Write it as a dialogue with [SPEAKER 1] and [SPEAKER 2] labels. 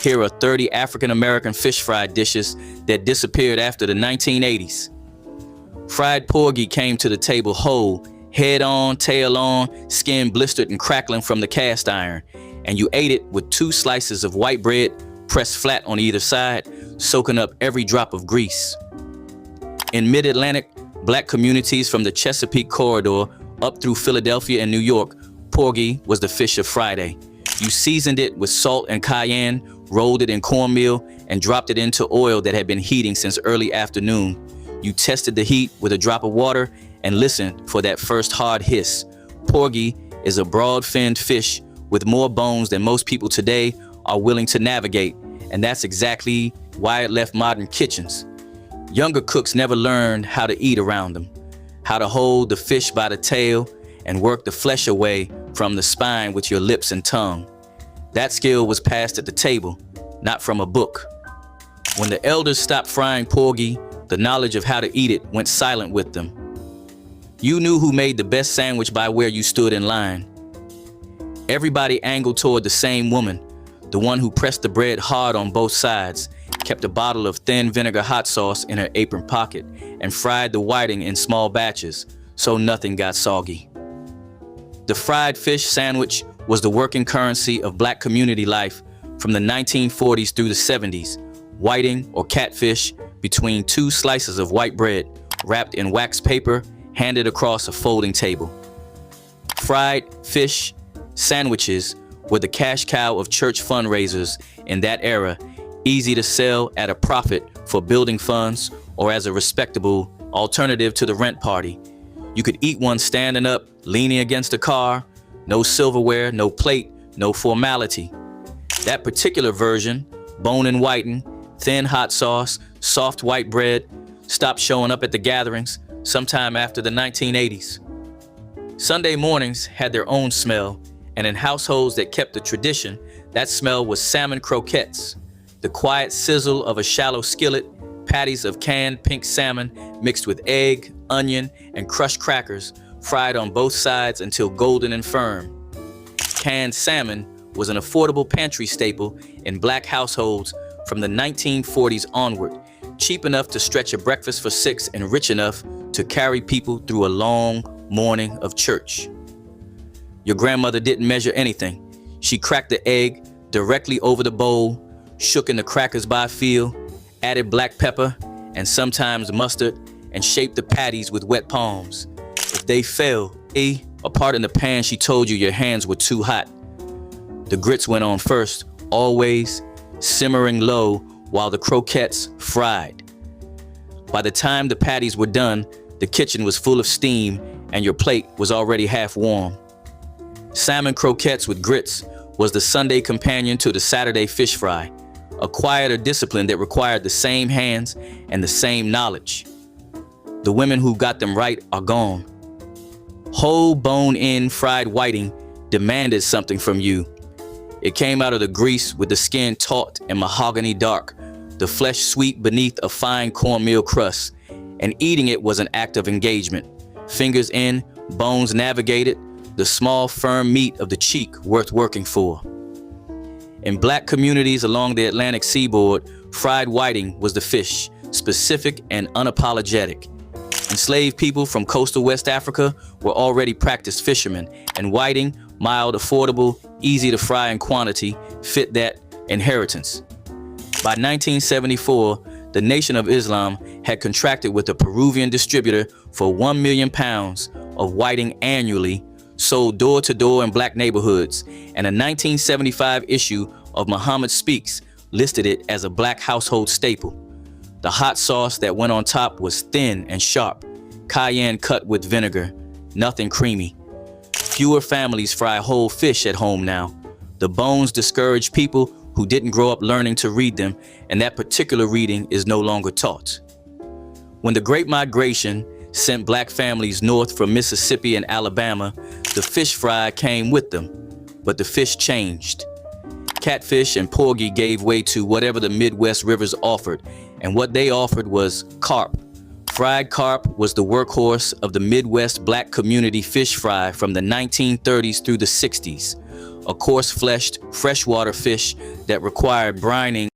[SPEAKER 1] Here are 30 African-American fish fry dishes that disappeared after the 1980s. Fried porgy came to the table whole, head on, tail on, skin blistered and crackling from the cast iron, and you ate it with 2 slices of white bread pressed flat on either side, soaking up every drop of grease. In mid-Atlantic, black communities from the Chesapeake corridor up through Philadelphia and New York, porgy was the fish of Friday. You seasoned it with salt and cayenne, rolled it in cornmeal, and dropped it into oil that had been heating since early afternoon. You tested the heat with a drop of water and listened for that first hard hiss. Porgy is a broad-finned fish with more bones than most people today are willing to navigate, and that's exactly why it left modern kitchens. Younger cooks never learned how to eat around them, how to hold the fish by the tail and work the flesh away from the spine with your lips and tongue. That skill was passed at the table, not from a book. When the elders stopped frying porgy, the knowledge of how to eat it went silent with them. You knew who made the best sandwich by where you stood in line. Everybody angled toward the same woman, the one who pressed the bread hard on both sides, kept a bottle of thin vinegar hot sauce in her apron pocket, and fried the whiting in small batches so nothing got soggy. The fried fish sandwich was the working currency of black community life from the 1940s through the 70s. Whiting or catfish between 2 slices of white bread wrapped in wax paper handed across a folding table. Fried fish sandwiches were the cash cow of church fundraisers in that era, easy to sell at a profit for building funds or as a respectable alternative to the rent party. You could eat one standing up, leaning against a car, no silverware, no plate, no formality. That particular version, bone and whiting, thin hot sauce, soft white bread, stopped showing up at the gatherings sometime after the 1980s. Sunday mornings had their own smell, and in households that kept the tradition, that smell was salmon croquettes, the quiet sizzle of a shallow skillet, patties of canned pink salmon mixed with egg, onion, and crushed crackers, fried on both sides until golden and firm. Canned salmon was an affordable pantry staple in black households from the 1940s onward, cheap enough to stretch a breakfast for 6 and rich enough to carry people through a long morning of church. Your grandmother didn't measure anything. She cracked the egg directly over the bowl, shook in the crackers by feel, added black pepper and sometimes mustard, and shaped the patties with wet palms. If they fell, apart in the pan, she told you your hands were too hot. The grits went on first, always simmering low while the croquettes fried. By the time the patties were done, the kitchen was full of steam and your plate was already half warm. Salmon croquettes with grits was the Sunday companion to the Saturday fish fry, a quieter discipline that required the same hands and the same knowledge. The women who got them right are gone. Whole bone-in fried whiting demanded something from you. It came out of the grease with the skin taut and mahogany dark, the flesh sweet beneath a fine cornmeal crust, and eating it was an act of engagement. Fingers in, bones navigated, the small firm meat of the cheek worth working for. In black communities along the Atlantic seaboard, fried whiting was the fish, specific and unapologetic. Enslaved people from coastal West Africa were already practiced fishermen, and whiting, mild, affordable, easy to fry in quantity, fit that inheritance. By 1974, the Nation of Islam had contracted with a Peruvian distributor for 1 million pounds of whiting annually, sold door to door in black neighborhoods, and a 1975 issue of Muhammad Speaks listed it as a black household staple. The hot sauce that went on top was thin and sharp, cayenne cut with vinegar, nothing creamy. Fewer families fry whole fish at home now. The bones discourage people who didn't grow up learning to read them, and that particular reading is no longer taught. When the Great Migration sent black families north from Mississippi and Alabama, the fish fry came with them, but the fish changed. Catfish and porgy gave way to whatever the Midwest rivers offered, and what they offered was carp. Fried carp was the workhorse of the Midwest black community fish fry from the 1930s through the 60s. a coarse-fleshed freshwater fish that required brining